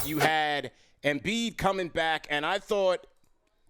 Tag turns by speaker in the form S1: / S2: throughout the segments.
S1: You had Embiid coming back, and I thought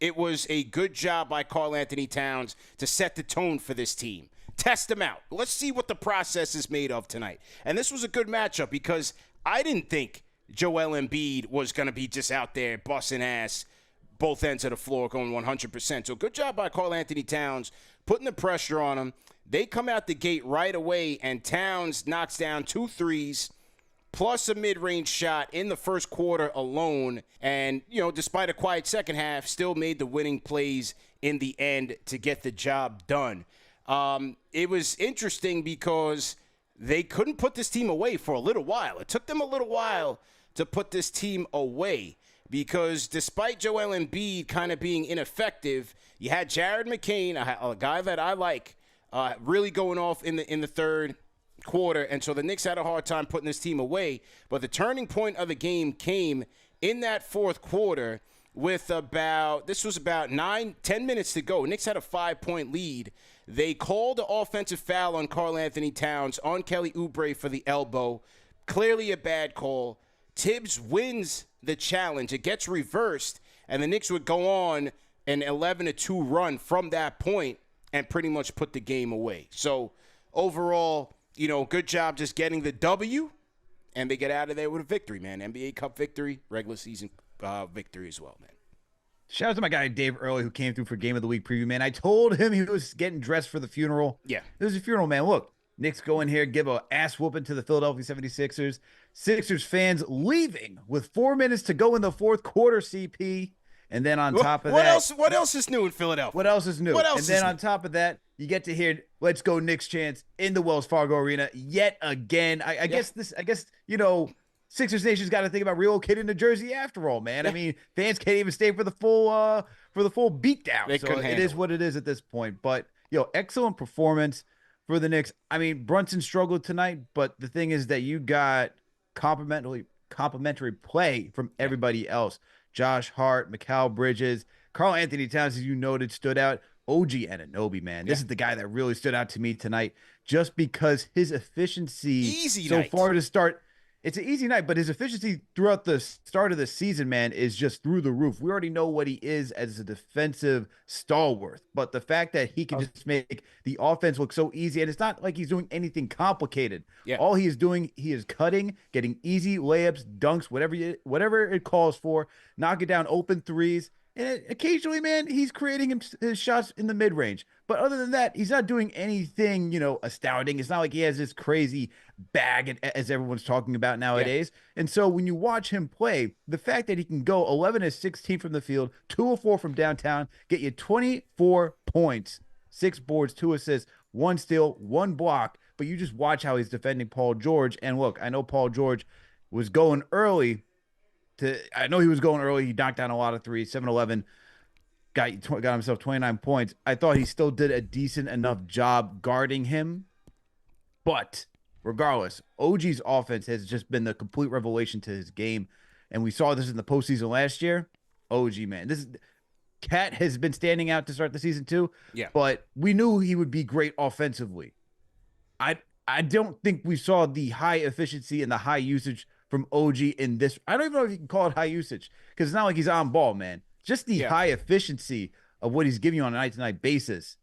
S1: it was a good job by Karl-Anthony Towns to set the tone for this team. Test them out. Let's see what the process is made of tonight. And this was a good matchup because I didn't think Joel Embiid was going to be just out there busting ass both ends of the floor, going 100%. So good job by Karl-Anthony Towns putting the pressure on him. They come out the gate right away, and Towns knocks down 2 threes plus a mid-range shot in the first quarter alone. And, despite a quiet second half, still made the winning plays in the end to get the job done. It was interesting because they couldn't put this team away for a little while. It took them a little while to put this team away because despite Joel Embiid kind of being ineffective, you had Jared McCain, a guy that I like, really going off in the third quarter, and so the Knicks had a hard time putting this team away. But the turning point of the game came in that fourth quarter with about 9-10 minutes to go. Knicks had a 5-point lead. They called the offensive foul on Karl-Anthony Towns on Kelly Oubre for the elbow. Clearly a bad call. Tibbs wins the challenge. It gets reversed, and the Knicks would go on an 11-2 run from that point and pretty much put the game away. So overall, good job just getting the W, and they get out of there with a victory, man. NBA Cup victory, regular season victory as well, man.
S2: Shout out to my guy Dave Early who came through for Game of the Week preview, man. I told him he was getting dressed for the funeral.
S1: Yeah.
S2: It was a funeral, man. Look, Knicks go in here, give a ass whooping to the Philadelphia 76ers. Sixers fans leaving with 4 minutes to go in the fourth quarter, CP. And then on top of that.
S1: What else is new in Philadelphia?
S2: What else is new? And then on top of that, you get to hear "Let's Go Knicks" chants in the Wells Fargo Arena yet again. I guess Sixers Nation's got to think about relocating to Jersey after all, man. Yeah. I mean, fans can't even stay for the full beatdown. So it is what it is at this point. But excellent performance for the Knicks. I mean, Brunson struggled tonight, but the thing is that you got complimentary play from everybody else. Josh Hart, Mikal Bridges, Karl-Anthony Towns, as you noted, stood out. OG Anunoby, man. This is the guy that really stood out to me tonight just because his efficiency far to start. It's an easy night, but his efficiency throughout the start of the season, man, is just through the roof. We already know what he is as a defensive stalwart, but the fact that he can just make the offense look so easy, and it's not like he's doing anything complicated. Yeah. All he is doing, he is cutting, getting easy layups, dunks, whatever it calls for, knock it down, open threes. And occasionally, man, he's creating his shots in the mid-range. But other than that, he's not doing anything, astounding. It's not like he has this crazy bag, as everyone's talking about nowadays. Yeah. And so when you watch him play, the fact that he can go 11-16 from the field, 2 of 4 from downtown, get you 24 points, 6 boards, 2 assists, 1 steal, 1 block. But you just watch how he's defending Paul George. And look, I know Paul George was going early. I know he was going early. He knocked down a lot of threes. 7-11, got himself 29 points. I thought he still did a decent enough job guarding him. But regardless, OG's offense has just been the complete revelation to his game. And we saw this in the postseason last year. OG, man. Cat has been standing out to start the season too. Yeah. But we knew he would be great offensively. I don't think we saw the high efficiency and the high usage from OG in this. I don't even know if you can call it high usage because it's not like he's on ball, man. Just the high efficiency of what he's giving you on a night-to-night basis.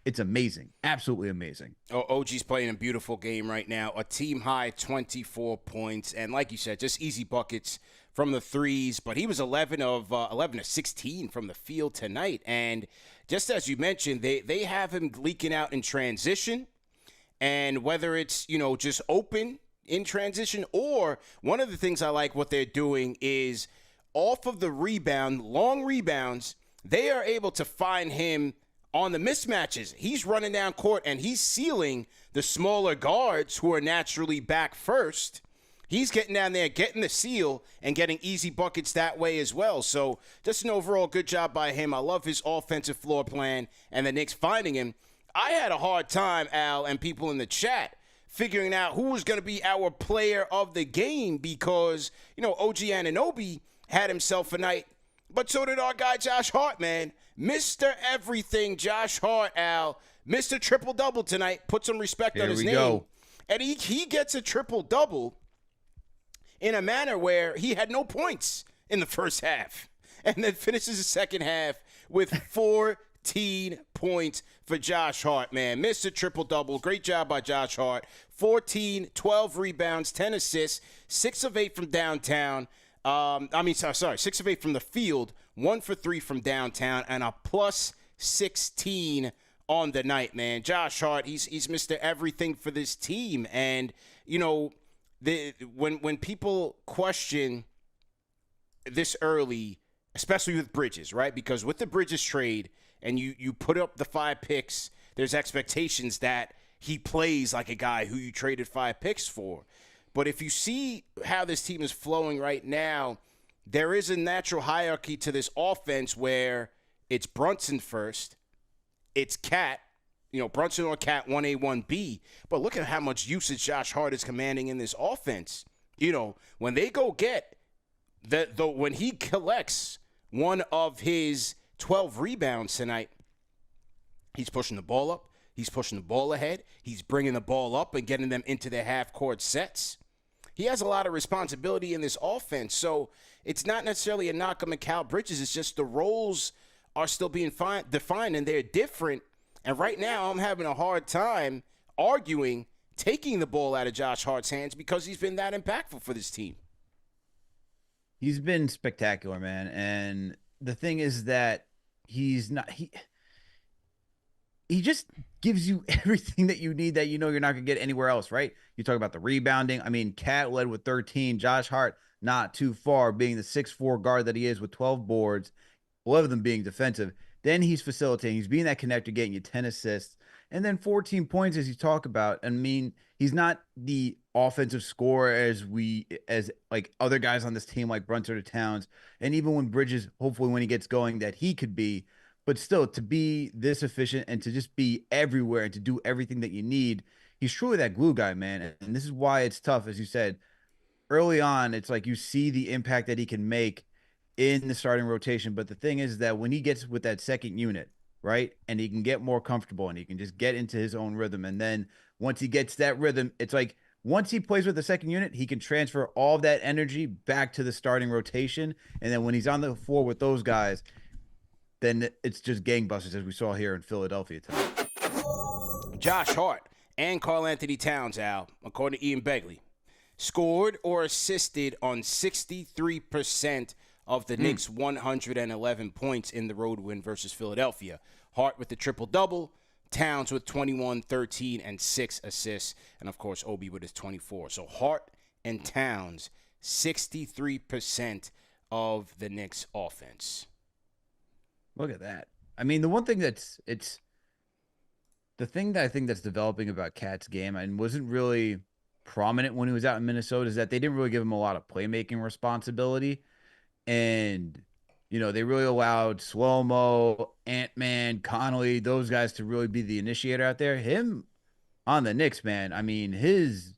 S2: It's amazing. Absolutely amazing.
S1: OG's playing a beautiful game right now. A team-high 24 points. And like you said, just easy buckets from the threes. But he was 11 of 16 from the field tonight. And just as you mentioned, they have him leaking out in transition. And whether it's, just open in transition, or one of the things I like what they're doing is off of the rebound, long rebounds, they are able to find him on the mismatches. He's running down court and he's sealing the smaller guards who are naturally back first. He's getting down there, getting the seal, and getting easy buckets that way as well. So just an overall good job by him. I love his offensive floor plan and the Knicks finding him. I had a hard time, Al, and people in the chat, figuring out who was going to be our player of the game because, OG Anunoby had himself a night, but so did our guy Josh Hart, man. Mr. Everything, Josh Hart, Al. Mr. Triple-Double tonight. Put some respect on his name. Go. And he gets a triple-double in a manner where he had no points in the first half and then finishes the second half with 14 points for Josh Hart, man. Mr. Triple-double. Great job by Josh Hart. 14, 12 rebounds, 10 assists, 6 of 8 from downtown. 6 of 8 from the field, 1 for 3 from downtown, and a plus 16 on the night, man. Josh Hart, he's Mr. Everything for this team. And, when people question this early, especially with Bridges, right? Because with the Bridges trade and you put up the 5 picks, there's expectations that he plays like a guy who you traded 5 picks for. But if you see how this team is flowing right now, there is a natural hierarchy to this offense where it's Brunson first, it's Cat, Brunson or Cat 1A, 1B. But look at how much usage Josh Hart is commanding in this offense. When they go get when he collects one of his 12 rebounds tonight, he's pushing the ball up. He's pushing the ball ahead. He's bringing the ball up and getting them into their half-court sets. He has a lot of responsibility in this offense. So it's not necessarily a knock on Mikal Bridges. It's just the roles are still being defined, and they're different. And right now I'm having a hard time arguing taking the ball out of Josh Hart's hands because he's been that impactful for this team.
S2: He's been spectacular, man. And the thing is that he's not he just gives you everything that you need that you're not going to get anywhere else, right? You talk about the rebounding. I mean, Cat led with 13. Josh Hart not too far, being the 6'4" guard that he is with 12 boards, 11 of them being defensive. Then he's facilitating. He's being that connector, getting you 10 assists. And then 14 points, as you talk about. I mean, he's not the offensive scorer as like other guys on this team like Brunson or Towns. And even when Bridges, hopefully when he gets going, that he could be. But still, to be this efficient and to just be everywhere and to do everything that you need, he's truly that glue guy, man. And this is why it's tough, as you said. Early on, it's like you see the impact that he can make in the starting rotation. But the thing is that when he gets with that second unit, right, and he can get more comfortable and he can just get into his own rhythm. And then once he gets that rhythm, it's like once he plays with the second unit, he can transfer all of that energy back to the starting rotation. And then when he's on the floor with those guys, then it's just gangbusters, as we saw here in Philadelphia tonight.
S1: Josh Hart and Karl-Anthony Towns, Al, according to Ian Begley, scored or assisted on 63% of the Knicks' 111 points in the road win versus Philadelphia. Hart with the triple-double, Towns with 21, 13, and 6 assists, and, of course, Obi with his 24. So Hart and Towns, 63% of the Knicks' offense.
S2: Look at that. I mean, the one thing the thing that I think that's developing about Cat's game and wasn't really prominent when he was out in Minnesota is that they didn't really give him a lot of playmaking responsibility. And, they really allowed Slow-Mo, Ant-Man, Connolly, those guys to really be the initiator out there. Him on the Knicks, man, I mean, his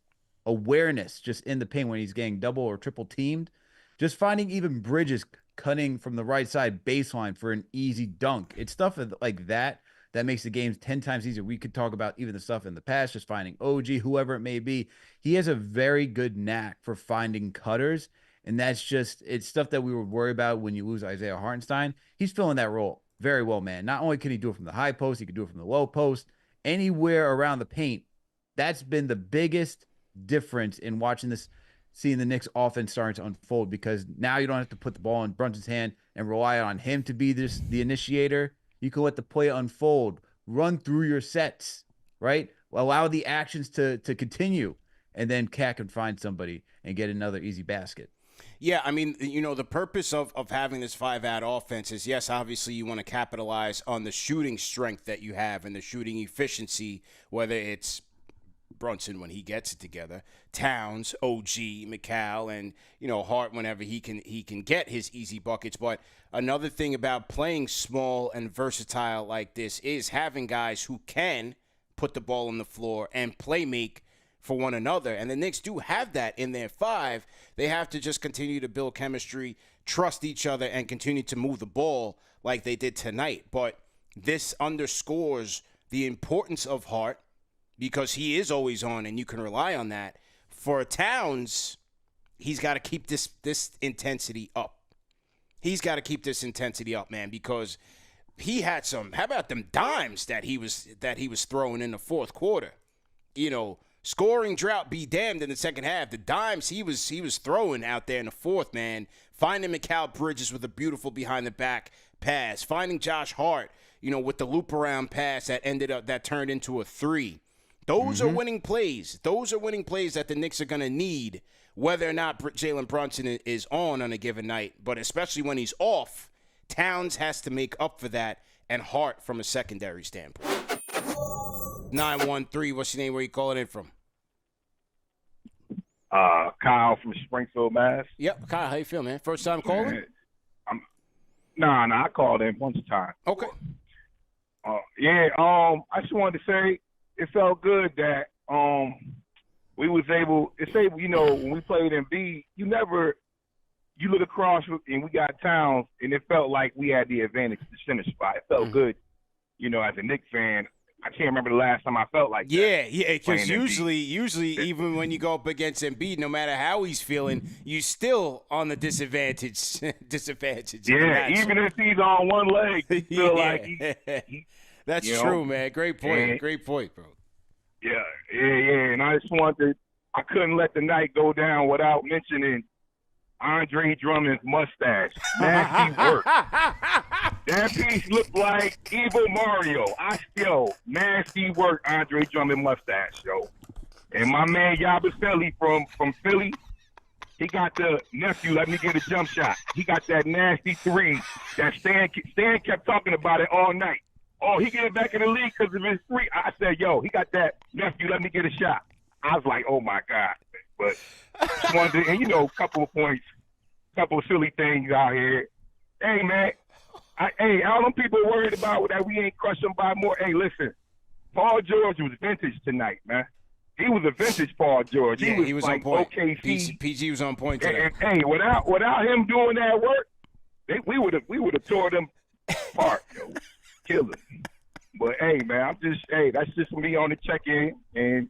S2: awareness just in the paint when he's getting double or triple teamed, just finding even Bridges cutting from the right side baseline for an easy dunk. It's stuff like that makes the games 10 times easier. We could talk about even the stuff in the past, just finding OG, whoever it may be. He has a very good knack for finding cutters, and it's stuff that we would worry about when you lose Isaiah Hartenstein. He's filling that role very well, man. Not only can he do it from the high post, he can do it from the low post, anywhere around the paint. That's been the biggest difference in seeing the Knicks offense starting to unfold, because now you don't have to put the ball in Brunson's hand and rely on him to be the initiator. You can let the play unfold, run through your sets, right? Allow the actions to continue, and then Cat can find somebody and get another easy basket.
S1: Yeah, I mean, the purpose of having this 5-out offense is, yes, obviously you want to capitalize on the shooting strength that you have and the shooting efficiency, whether it's Brunson when he gets it together, Towns, OG, Mikal, and Hart whenever he can get his easy buckets. But another thing about playing small and versatile like this is having guys who can put the ball on the floor and play make for one another. And the Knicks do have that in their 5. They have to just continue to build chemistry, trust each other, and continue to move the ball like they did tonight. But this underscores the importance of Hart, because he is always on and you can rely on that. For Towns, he's got to keep this intensity up. He's got to keep this intensity up, man, because he had some. How about them dimes that he was throwing in the fourth quarter? Scoring drought be damned in the second half. The dimes he was throwing out there in the fourth, man. Finding Mikal Bridges with a beautiful behind the back pass. Finding Josh Hart, with the loop around pass that turned into a three. Those are winning plays. Those are winning plays that the Knicks are going to need, whether or not Jalen Brunson is on a given night. But especially when he's off, Towns has to make up for that, and Hart from a secondary standpoint. 913, what's your name? Where you calling in from?
S3: Kyle from Springfield, Mass.
S1: Yep, Kyle, how you feel, man? First time calling?
S3: Nah, I called in a bunch of times.
S1: Okay.
S3: I just wanted to say it felt good that we was able to say, when we played Embiid, you look across and we got Towns, and it felt like we had the advantage to the center spot. It felt good, as a Knicks fan. I can't remember the last time I felt like that.
S1: Yeah, because usually even when you go up against Embiid, no matter how he's feeling, you still on the disadvantage.
S3: Yeah, even if he's on one leg, you feel like he
S1: That's true, man. Great point. Great point, bro.
S3: Yeah. And I just I couldn't let the night go down without mentioning Andre Drummond's mustache. Nasty work. That piece looked like evil Mario. Nasty work, Andre Drummond mustache, yo. And my man Yabusele from Philly, he got the nephew, let me get a jump shot. He got that nasty three that Stan kept talking about it all night. Oh, he getting back in the league because of his three. I said, he got that nephew, let me get a shot. I was like, oh, my God. But just wanted to, and, a couple of points, couple of silly things out here. Hey, man. All them people worried about that we ain't crush them by more. Hey, listen, Paul George was vintage tonight, man. He was a vintage Paul George.
S1: Yeah, he was
S3: like
S1: on point.
S3: OKC.
S1: PG was on point today.
S3: And without him doing that work, we would have tore them apart, kill them. But hey, man, that's just me on the check-in, and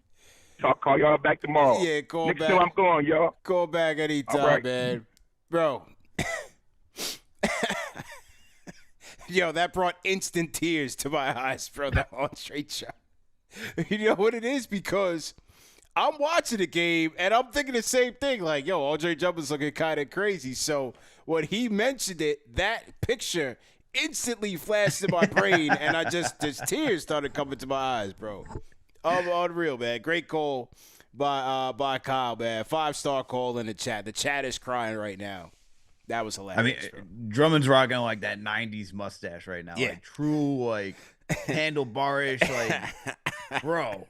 S3: call y'all back tomorrow.
S1: Yeah, call
S3: Next
S1: back.
S3: time I'm going, y'all.
S1: Call back anytime, man. Bro. Yo, that brought instant tears to my eyes, bro, that on straight shot. You know what it is? Because I'm watching the game, and I'm thinking the same thing. Like, Andre Drummond's looking kind of crazy. So when he mentioned it, that picture instantly flashed in my brain, and just tears started coming to my eyes, bro. Unreal, man. Great call by Kyle, man. 5-star call in the chat. The chat is crying right now. That was hilarious. Bro.
S2: Drummond's rocking like that 90s mustache right now.
S1: Yeah.
S2: Like true, like handlebarish, like bro.